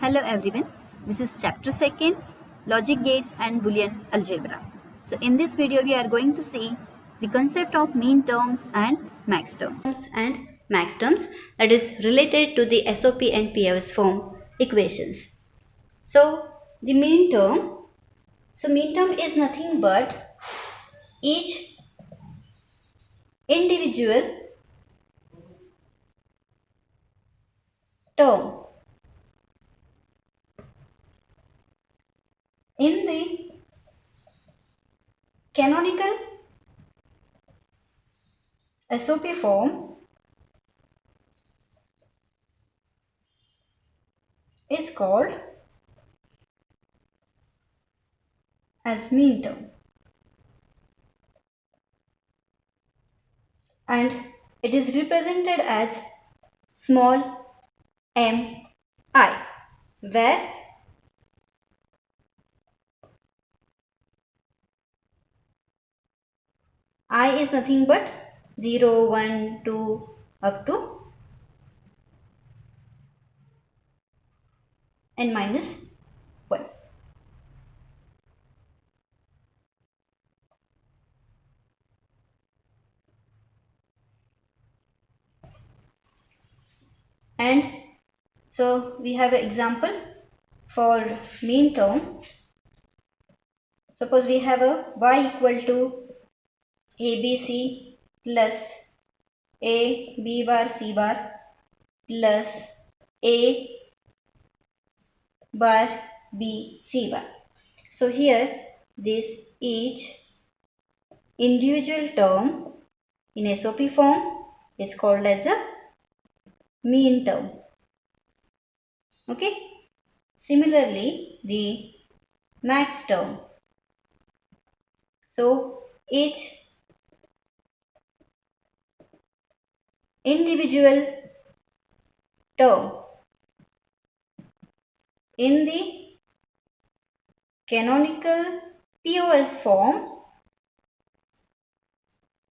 Hello everyone, this is chapter 2, Logic Gates and Boolean Algebra. So in this video we are going to see the concept of mean terms and max terms. That is related to the SOP and POS form equations. So the mean term is nothing but each individual term in the canonical SOP form is called as mean term, and it is represented as small m I, where I is nothing but 0, 1, 2 up to n minus 1. And so we have an example for mean term. Suppose we have a y equal to ABC plus a b bar c bar plus a bar b c bar. So here this each individual term in SOP form is called as a mean term. Okay. Similarly, the max term. So each individual term in the canonical POS form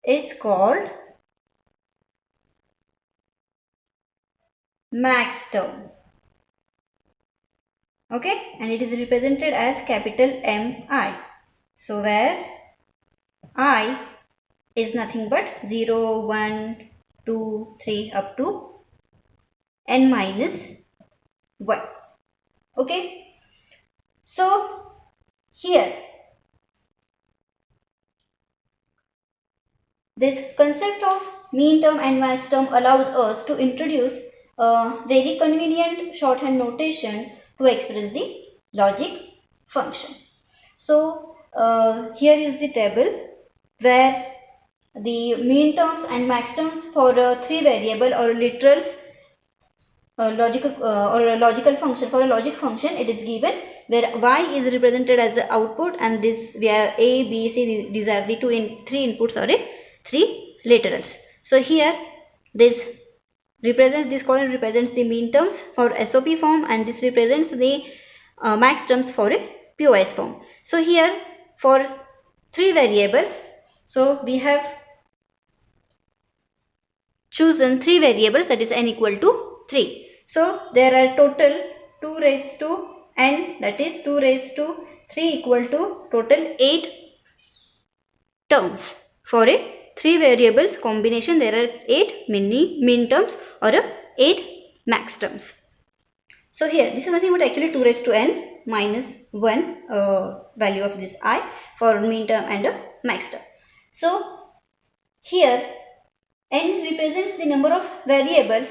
is called max term. Okay, and it is represented as capital MI. So where I is nothing but 0, 1, 2, 3 up to n minus 1. Okay, so here this concept of mean term and max term allows us to introduce a very convenient shorthand notation to express the logic function. So here is the table where the mean terms and max terms for a 3 variable or literals logical function. For a logic function it is given where y is represented as the output, and this we have a, b, c, these are the 3 inputs or 3 literals. So here this column represents the mean terms for SOP form, and this represents the max terms for a POS form. So here for 3 variables, so we have chosen 3 variables, that is n equal to 3. So there are total 2 raised to n, that is 2 raised to 3 equal to total 8 terms. For a 3 variables combination there are 8 mean terms or 8 max terms. So here this is nothing but actually 2 raised to n minus 1 value of this I for mean term and a max term. So here n represents the number of variables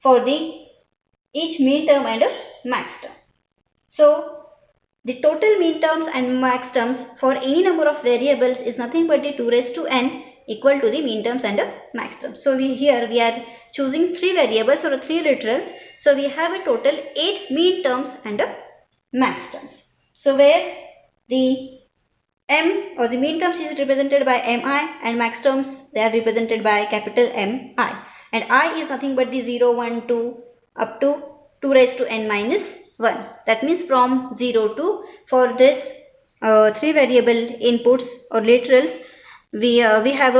for the each mean term and a max term. So the total mean terms and max terms for any number of variables is nothing but the 2 raised to n equal to the mean terms and a max terms. So here we are choosing 3 variables or 3 literals. So we have a total 8 mean terms and a max terms. So where the m or the mean terms is represented by mi and max terms they are represented by capital Mi, and I is nothing but the 0, 1, 2 up to 2 raised to n minus 1. That means from 0 to, for this 3 variable inputs or literals we have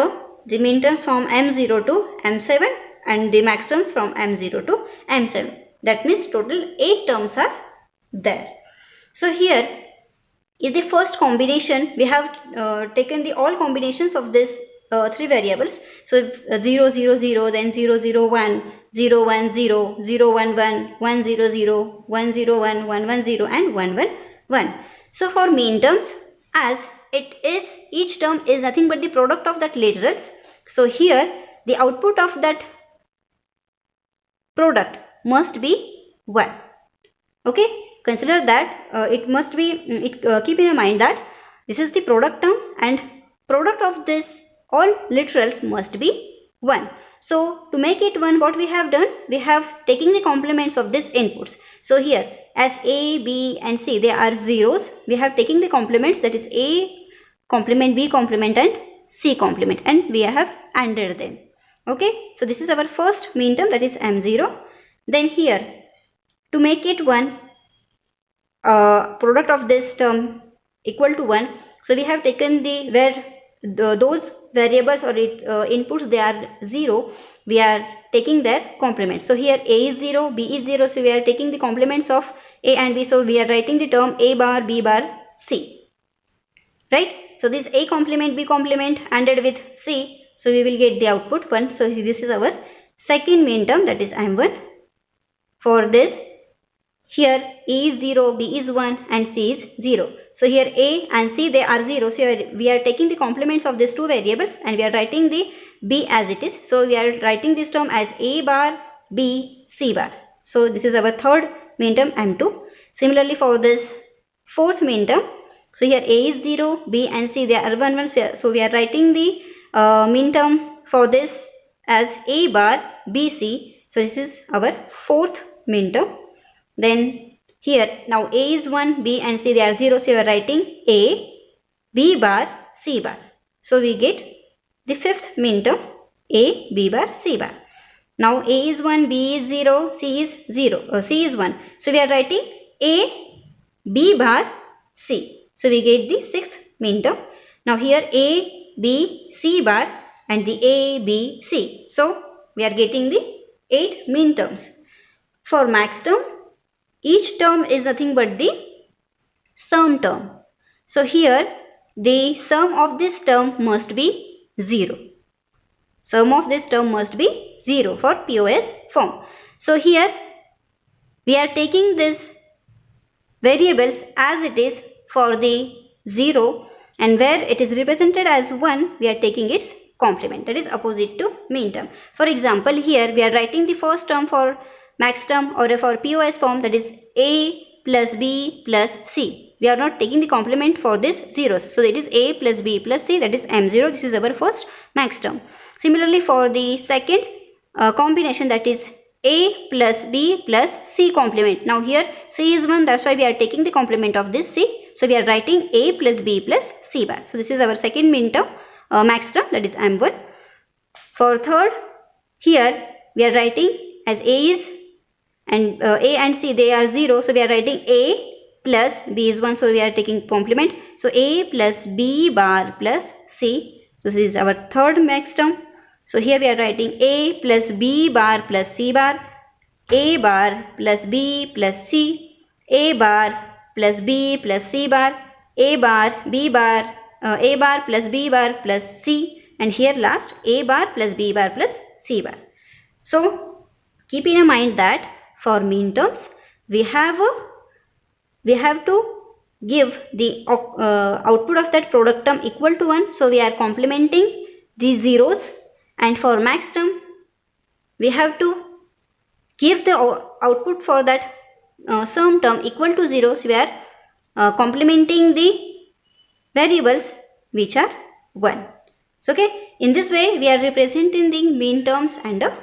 the mean terms from m0 to m7 and the max terms from m0 to m7. That means total 8 terms are there. So here is the first combination. We have taken the all combinations of this 3 variables. So 0 0 0, then 0 0 1, 0 1 0, 0 1 1, 1 0 0, 1 0 1, 1 1 0 and 1 1 1. So for mean terms, as it is, each term is nothing but the product of that literals. So here the output of that product must be 1. Okay, consider that it must be, keep in mind that this is the product term and product of this all literals must be 1. So to make it 1, what we have done, we have taken the complements of these inputs. So here as A, B and C, they are zeros, we have taken the complements, that is A complement, B complement and C complement, and we have ANDed them. Okay, so this is our first mean term, that is M0. Then here to make it 1, product of this term equal to 1, so we have taken the where those variables or inputs they are 0, we are taking their complements. So here A is 0, B is 0, so we are taking the complements of A and B, so we are writing the term A bar, B bar, C, right? So this A complement, B complement ANDed with C, so we will get the output 1. So this is our second mean term, that is M1. For this, here A is 0, B is 1 and C is 0. So here A and C, they are 0. So here we are taking the complements of these two variables and we are writing the B as it is. So we are writing this term as A bar, B, C bar. So this is our third mean term, M2. Similarly for this fourth mean term, so here A is 0, B and C, they are 1 1. So we are writing the mean term for this as A bar, B, C. So this is our fourth mean term. Then here now A is 1, B and C, they are 0. So you are writing A, B bar, C bar. So we get the fifth mean term, A, B bar, C bar. Now A is 1, B is 0, C is 0, C is 1. So we are writing A, B bar, C. So we get the sixth mean term. Now here A, B, C bar and the A, B, C. So we are getting the 8 mean terms. For max term, each term is nothing but the sum term. So here the sum of this term must be 0. Sum of this term must be 0 for POS form. So here we are taking this variables as it is for the 0, and where it is represented as 1, we are taking its complement, that is opposite to mean term. For example, here we are writing the first term for max term or for POS form, that is A plus B plus C. We are not taking the complement for this zeros. So it is A plus B plus C, that is M0. This is our first max term. Similarly for the second combination, that is A plus B plus C complement. Now here C is 1, that's why we are taking the complement of this C. So we are writing A plus B plus C bar. So this is our second mean term, max term, that is M1. For third, here we are writing as A is and A and C, they are 0. So we are writing A plus B is 1. So we are taking complement. So A plus B bar plus C. So this is our third max term. So here we are writing A plus B bar plus C bar, A bar plus B plus C, A bar plus B plus C bar, A bar, B bar, A bar plus B bar plus C, and here last A bar plus B bar plus C bar. So keep in mind that for mean terms we have to give the output of that product term equal to 1. So we are complementing the zeros. And for max term, we have to give the output for that sum term equal to 0. So we are complementing the variables which are 1. So okay, in this way we are representing the mean terms and the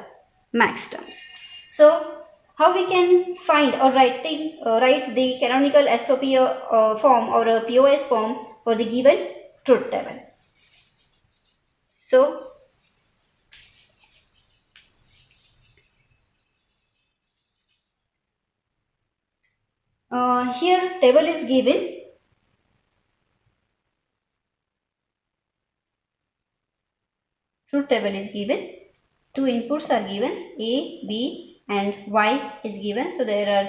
max terms. So how we can find or write the canonical SOP form or a POS form for the given truth table. So here table is given. Truth table is given. Two inputs are given, A, B and y is given. So there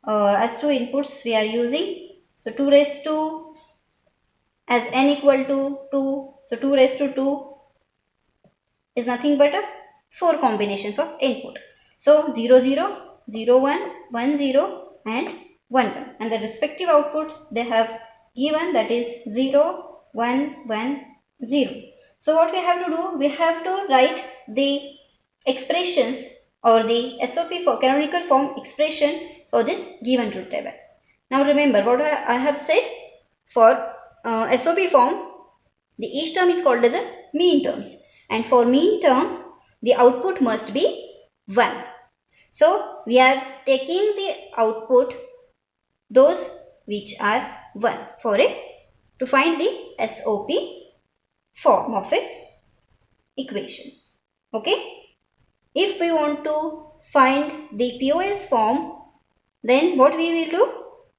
are as two inputs we are using. So 2 raised to as n equal to 2. So 2 raised to 2 is nothing but a 4 combinations of input. So 0 0, 0 1, 1 0 and 1 1, and the respective outputs they have given, that is 0 1 1 0. So what we have to do, we have to write the expressions or the SOP for canonical form expression for this given truth table. Now remember what I have said, for SOP form the each term is called as a mean terms, and for mean term the output must be 1. So we are taking the output those which are 1 for it to find the SOP form of a equation. Okay. If we want to find the POS form, then what we will do?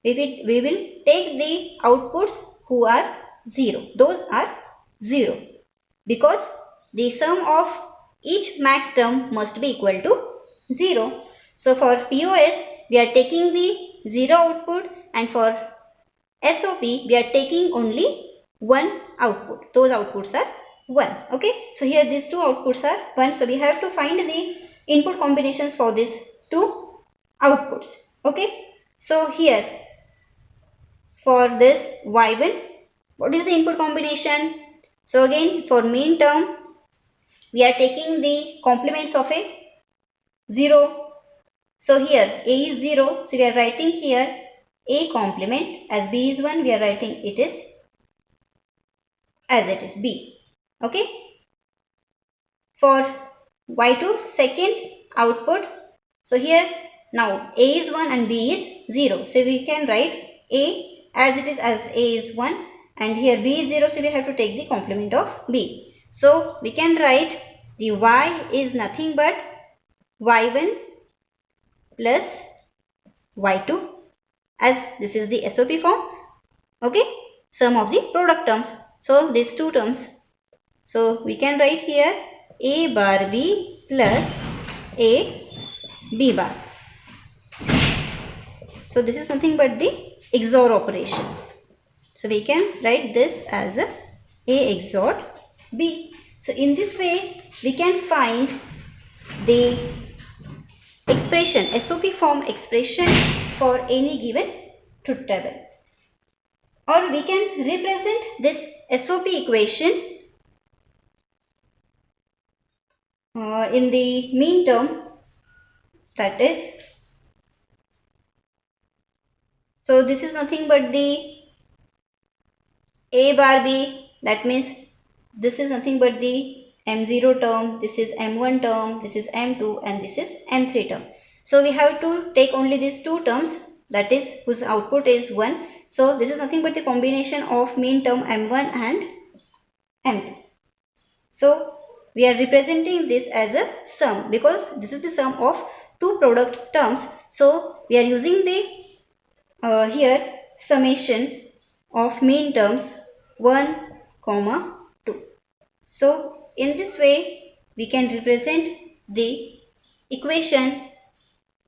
We will take the outputs who are 0. Those are 0 because the sum of each max term must be equal to 0. So for POS we are taking the 0 output, and for SOP we are taking only 1 output. Those outputs are 1. Okay. So here these two outputs are 1. So we have to find the input combinations for these two outputs. Okay. So here for this y1, what is the input combination? So again for mean term we are taking the complements of a 0. So here a is 0. So we are writing here a complement. As b is 1 we are writing it is as it is b. Okay. For y2 second output, so here now a is 1 and b is 0. So we can write a as it is, as a is 1, and here b is 0. So we have to take the complement of b. So we can write the y is nothing but y1 plus y2, as this is the SOP form. Okay. Sum of the product terms. So these two terms. So we can write here a bar b plus a b bar. So this is nothing but the XOR operation. So we can write this as a XOR b. So in this way we can find the expression, SOP form expression for any given truth table. Or we can represent this SOP equation in the mean term, that is, so this is nothing but the a bar b, that means this is nothing but the m0 term, this is m1 term, this is m2 and this is m3 term. So we have to take only these two terms, that is whose output is 1. So this is nothing but the combination of mean term m1 and m2. So we are representing this as a sum because this is the sum of two product terms. So we are using the here summation of mean terms 1, 2. So in this way we can represent the equation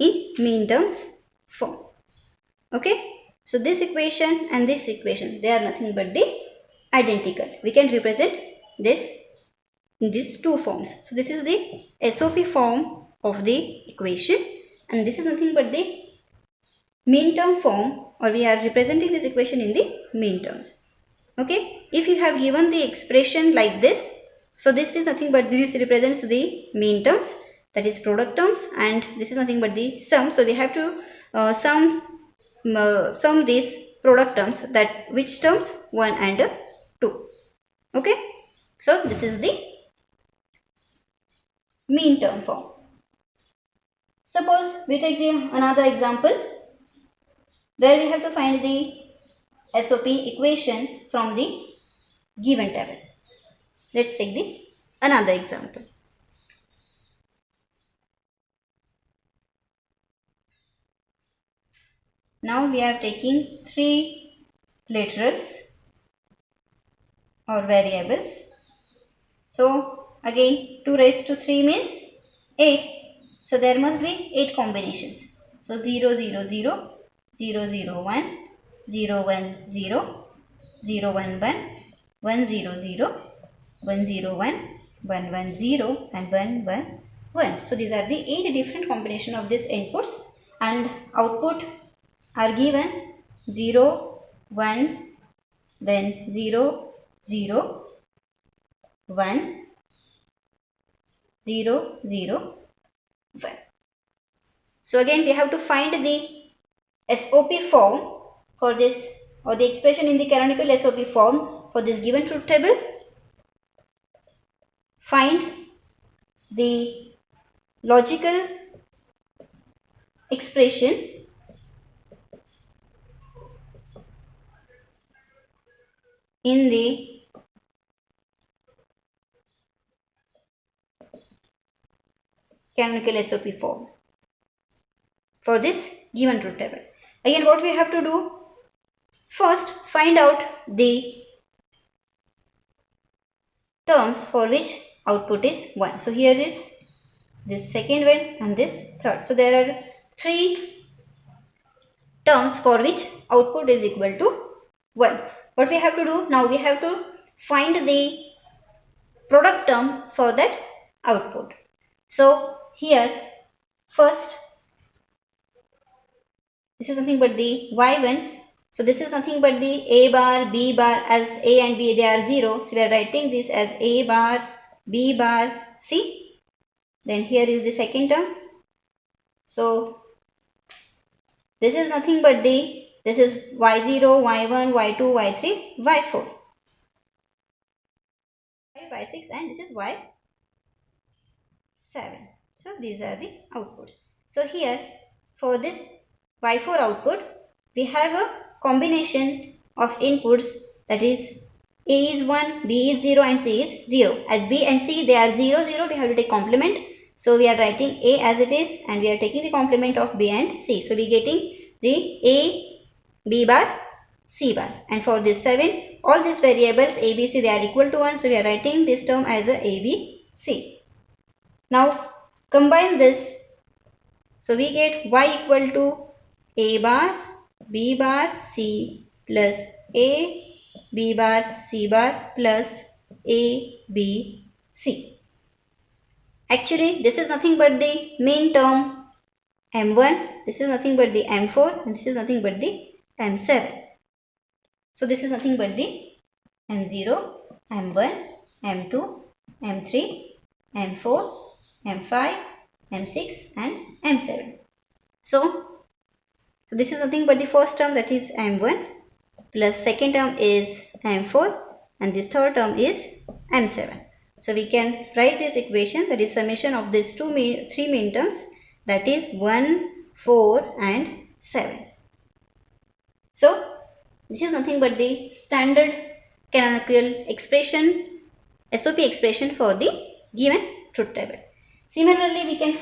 in mean terms form. Okay. So this equation and this equation, they are nothing but the identical. We can represent this in these two forms. So this is the SOP form of the equation, and this is nothing but the mean term form, or we are representing this equation in the mean terms. Okay. If you have given the expression like this, so this is nothing but this represents the mean terms, that is product terms, and this is nothing but the sum. So we have to sum these product terms, that which terms 1 and 2. Okay. So this is the mean term form. Suppose we take another example where we have to find the SOP equation from the given table. Let's take another example. Now we are taking 3 literals or variables. So again 2 raised to 3 means 8. So there must be 8 combinations. So 0, 0, 0, 0, 0, 1, 0, 1, 0, 0, 1, 1, 1, 0, 0, 1, 0, 1, 1, 1, 0 and 1, 1, 1. So these are the 8 different combination of these inputs, and output are given 0, 1, then 0, 0, 1, 0, 0, 1. So again we have to find the SOP form for this, or the expression in the canonical SOP form for this given truth table. Find the logical expression in the canonical SOP form for this given truth table. Again, what we have to do? First, find out the terms for which output is 1. So here is this second one and this third. So there are 3 terms for which output is equal to 1. What we have to do? Now we have to find the product term for that output. So here first, this is nothing but the y1. So this is nothing but the a bar, b bar, as a and b they are 0. So we are writing this as a bar, b bar, c. Then here is the second term. So this is nothing but this is y0, y1, y2, y3, y4, y6 and this is y7. So these are the outputs. So here for this y4 output we have a combination of inputs, that is a is 1, b is 0 and c is 0. As b and c they are 0, 0, we have to take complement. So we are writing a as it is and we are taking the complement of b and c. So we are getting the a, b bar, c bar. And for this 7, all these variables a, b, c they are equal to 1. So we are writing this term as a b, c. Now combine this. So we get y equal to a bar, b bar, c plus a, b bar, c bar plus a, b, c. Actually this is nothing but the main term m1, this is nothing but the m4 and this is nothing but the m7. So this is nothing but the m0, m1, m2, m3, m4, m5, m6 and m7. So this is nothing but the first term, that is m1, plus second term is m4 and this third term is m7. So we can write this equation, that is summation of these 3 main terms, that is 1, 4 and 7. So this is nothing but the standard canonical expression, SOP expression for the given truth table. Similarly, we can